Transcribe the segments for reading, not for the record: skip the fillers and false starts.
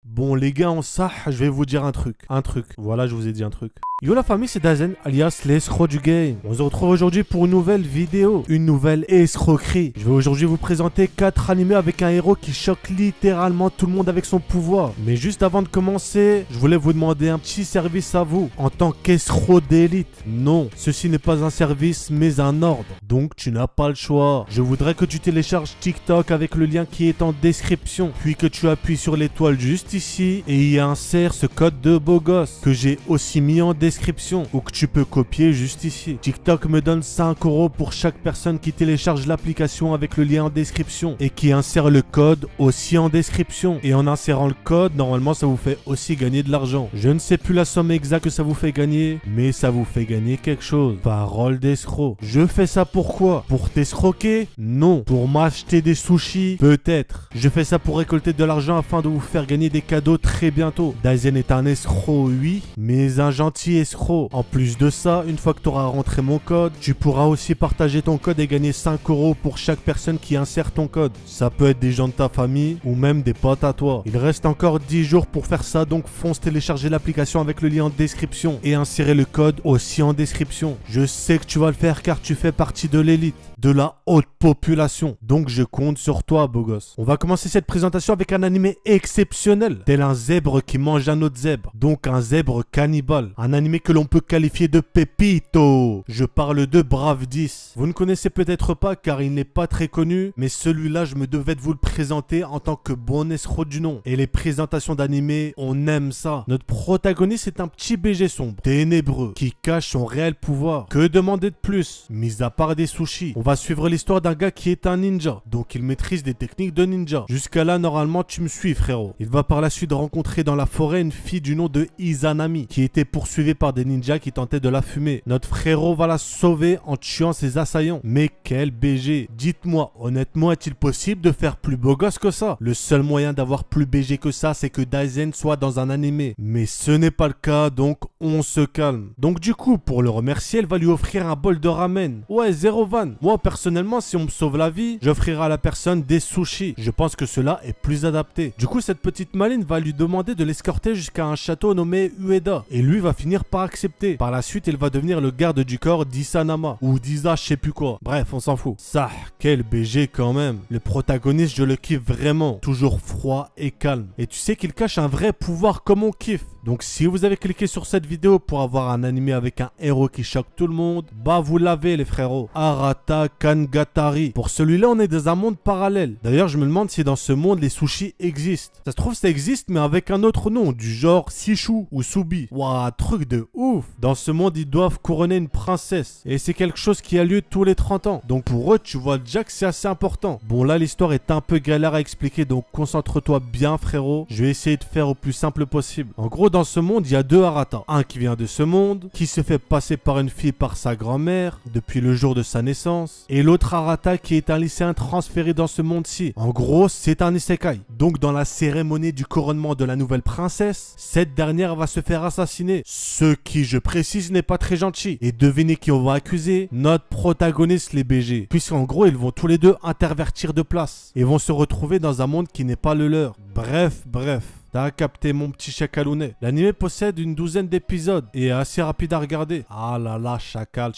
Bon les gars, en ça, je vais vous dire un truc. Voilà, je vous ai dit un truc. Yo la famille, c'est Dazen, alias l'escroc du game. On se retrouve aujourd'hui pour une nouvelle vidéo, une nouvelle escroquerie. Je vais aujourd'hui vous présenter 4 animés avec un héros qui choque littéralement tout le monde avec son pouvoir. Mais juste avant de commencer, je voulais vous demander un petit service à vous, en tant qu'escroc d'élite. Non, ceci n'est pas un service, mais un ordre. Donc tu n'as pas le choix. Je voudrais que tu télécharges TikTok avec le lien qui est en description, puis que tu appuies sur l'étoile juste ici et y insères ce code de beau gosse que j'ai aussi mis en description ou que tu peux copier juste ici. TikTok me donne 5 € pour chaque personne qui télécharge l'application avec le lien en description et qui insère le code aussi en description. Et en insérant le code, normalement ça vous fait aussi gagner de l'argent. Je ne sais plus la somme exacte que ça vous fait gagner, mais ça vous fait gagner quelque chose. Parole d'escroc. Je fais ça pourquoi? Pour t'escroquer? Non. Pour m'acheter des sushis? Peut-être. Je fais ça pour récolter de l'argent afin de vous faire gagner des cadeaux très bientôt. Dazen est un escroc, oui, mais un gentil escroc. En plus de ça, une fois que tu auras rentré mon code, tu pourras aussi partager ton code et gagner 5 € pour chaque personne qui insère ton code. Ça peut être des gens de ta famille ou même des potes à toi. Il reste encore 10 jours pour faire ça, donc fonce télécharger l'application avec le lien en description et insérer le code aussi en description. Je sais que tu vas le faire car tu fais partie de l'élite, de la haute population. Donc je compte sur toi, beau gosse. On va commencer cette présentation avec un animé exceptionnel, tel un zèbre qui mange un autre zèbre. Donc un zèbre cannibale. Un animé que l'on peut qualifier de pépito. Je parle de Brave 10. Vous ne connaissez peut-être pas car il n'est pas très connu, mais celui-là je me devais de vous le présenter en tant que bon escroc du nom. Et les présentations d'animé, on aime ça. Notre protagoniste est un petit BG sombre, ténébreux, qui cache son réel pouvoir. Que demander de plus, mis à part des sushis? On va suivre l'histoire d'un gars qui est un ninja, donc il maîtrise des techniques de ninja. Jusqu'à là, normalement, tu me suis, frérot. Il va par la suite rencontrer dans la forêt une fille du nom de Izanami, qui était poursuivie par des ninjas qui tentaient de la fumer. Notre frérot va la sauver en tuant ses assaillants. Mais quel BG! Dites-moi, honnêtement, est-il possible de faire plus beau gosse que ça? Le seul moyen d'avoir plus BG que ça, c'est que Dazen soit dans un animé. Mais ce n'est pas le cas, donc on se calme. Donc du coup, pour le remercier, elle va lui offrir un bol de ramen. Ouais, zéro van. Moi, personnellement, si on me sauve la vie, j'offrirai à la personne des sushis. Je pense que cela est plus adapté. Du coup, cette petite maline va lui demander de l'escorter jusqu'à un château nommé Ueda. Et lui va finir par accepter. Par la suite, il va devenir le garde du corps d'Isanama. Ou d'Isa, je sais plus quoi. Bref, on s'en fout. Ça, quel BG quand même. Le protagoniste, je le kiffe vraiment. Toujours froid et calme. Et tu sais qu'il cache un vrai pouvoir comme on kiffe. Donc si vous avez cliqué sur cette vidéo pour avoir un animé avec un héros qui choque tout le monde, bah vous l'avez les frérots. Arata Kangatari. Pour celui-là, on est dans un monde parallèle. D'ailleurs, je me demande si dans ce monde, les sushis existent. Ça se trouve, ça existe, mais avec un autre nom, du genre Sishu ou Subi. Waouh, truc de ouf. Dans ce monde, ils doivent couronner une princesse. Et c'est quelque chose qui a lieu tous les 30 ans. Donc pour eux, tu vois déjà que c'est assez important. Bon, là, l'histoire est un peu galère à expliquer, donc concentre-toi bien, frérot. Je vais essayer de faire au plus simple possible. En gros, dans ce monde, il y a 2 Arata. Un qui vient de ce monde, qui se fait passer par une fille par sa grand-mère depuis le jour de sa naissance. Et l'autre Arata qui est un lycéen transféré dans ce monde-ci. En gros, c'est un isekai. Donc dans la cérémonie du couronnement de la nouvelle princesse, cette dernière va se faire assassiner. Ce qui, je précise, n'est pas très gentil. Et devinez qui on va accuser? Notre protagoniste, les BG. Puisqu'en gros, ils vont tous les deux intervertir de place. Et vont se retrouver dans un monde qui n'est pas le leur. Bref. T'as capté mon petit chacalounet. L'anime possède une douzaine d'épisodes et est assez rapide à regarder. Ah là là, chacal.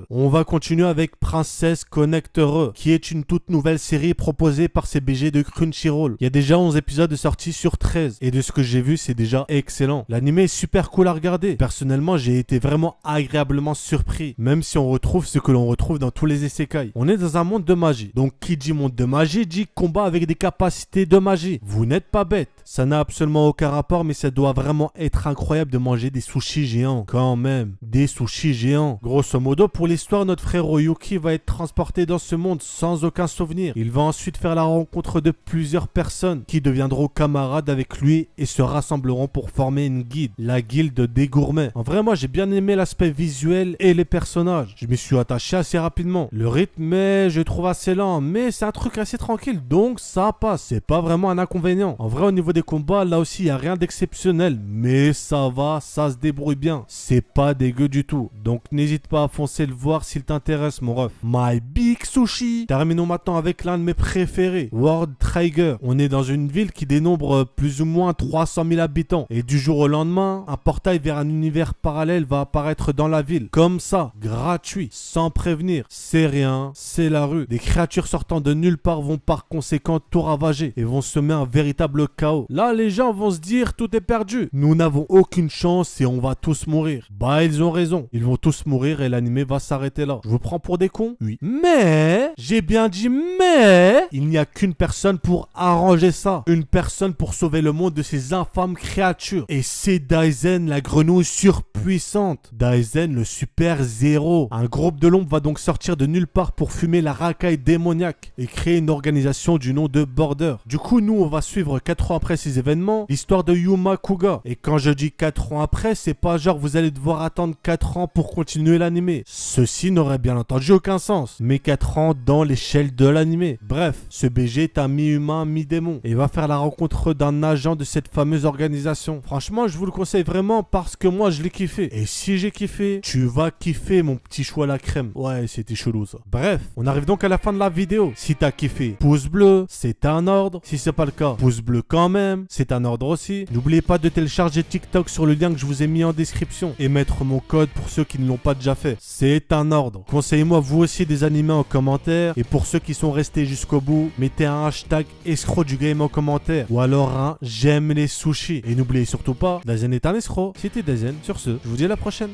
On va continuer avec Princess Connectere, qui est une toute nouvelle série proposée par ces BG de Crunchyroll. Il y a déjà 11 épisodes sortis sur 13 et de ce que j'ai vu, c'est déjà excellent. L'anime est super cool à regarder. Personnellement, j'ai été vraiment agréablement surpris, même si on retrouve ce que l'on retrouve dans tous les isekai. On est dans un monde de magie. Donc qui dit monde de magie dit combat avec des capacités de magie. Vous n'êtes pas bête. Ça n'a absolument aucun rapport, mais ça doit vraiment être incroyable de manger des sushis géants. Quand même, des sushis géants. Grosso modo, pour l'histoire, notre frère Yuki va être transporté dans ce monde sans aucun souvenir. Il va ensuite faire la rencontre de plusieurs personnes qui deviendront camarades avec lui et se rassembleront pour former une guilde. La guilde des gourmets. En vrai, moi, j'ai bien aimé l'aspect visuel et les personnages. Je m'y suis attaché assez rapidement. Le rythme est, je trouve, assez lent, mais c'est un truc assez tranquille, donc ça passe. C'est pas vraiment un inconvénient. En vrai, au niveau des des combats, là aussi, il n'y a rien d'exceptionnel. Mais ça va, ça se débrouille bien. C'est pas dégueu du tout. Donc n'hésite pas à foncer le voir s'il t'intéresse, mon ref. My Big Sushi. Terminons maintenant avec l'un de mes préférés, World Trigger. On est dans une ville qui dénombre plus ou moins 300 000 habitants. Et du jour au lendemain, un portail vers un univers parallèle va apparaître dans la ville. Comme ça, gratuit, sans prévenir. C'est rien, c'est la rue. Des créatures sortant de nulle part vont par conséquent tout ravager et vont semer un véritable chaos. Là, les gens vont se dire tout est perdu. Nous n'avons aucune chance et on va tous mourir. Bah, ils ont raison. Ils vont tous mourir et l'animé va s'arrêter là. Je vous prends pour des cons? Oui. Mais, j'ai bien dit mais, il n'y a qu'une personne pour arranger ça. Une personne pour sauver le monde de ces infâmes créatures. Et c'est Daizen, la grenouille surpuissante. Daizen, le super zéro. Un groupe de l'ombre va donc sortir de nulle part pour fumer la racaille démoniaque et créer une organisation du nom de Border. Du coup, nous, on va suivre 4 ans après ces événements l'histoire de Yuma Kuga. Et quand je dis 4 ans après, c'est pas genre vous allez devoir attendre 4 ans pour continuer l'animé. Ceci n'aurait bien entendu aucun sens. Mais 4 ans dans l'échelle de l'animé. Bref, ce BG est un mi-humain, mi-démon. Et va faire la rencontre d'un agent de cette fameuse organisation. Franchement, je vous le conseille vraiment parce que moi, je l'ai kiffé. Et si j'ai kiffé, tu vas kiffer mon petit chou à la crème. Ouais, c'était chelou ça. Bref, on arrive donc à la fin de la vidéo. Si t'as kiffé, pouce bleu, c'est un ordre. Si c'est pas le cas, pouce bleu quand même, c'est un ordre aussi. N'oubliez pas de télécharger TikTok sur le lien que je vous ai mis en description et mettre mon code pour ceux qui ne l'ont pas déjà fait. C'est un ordre. Conseillez-moi vous aussi des animés en commentaire. Et pour ceux qui sont restés jusqu'au bout, mettez un hashtag escroc du game en commentaire. Ou alors un j'aime les sushis. Et n'oubliez surtout pas, Dazen est un escroc. C'était Dazen. Sur ce, je vous dis à la prochaine.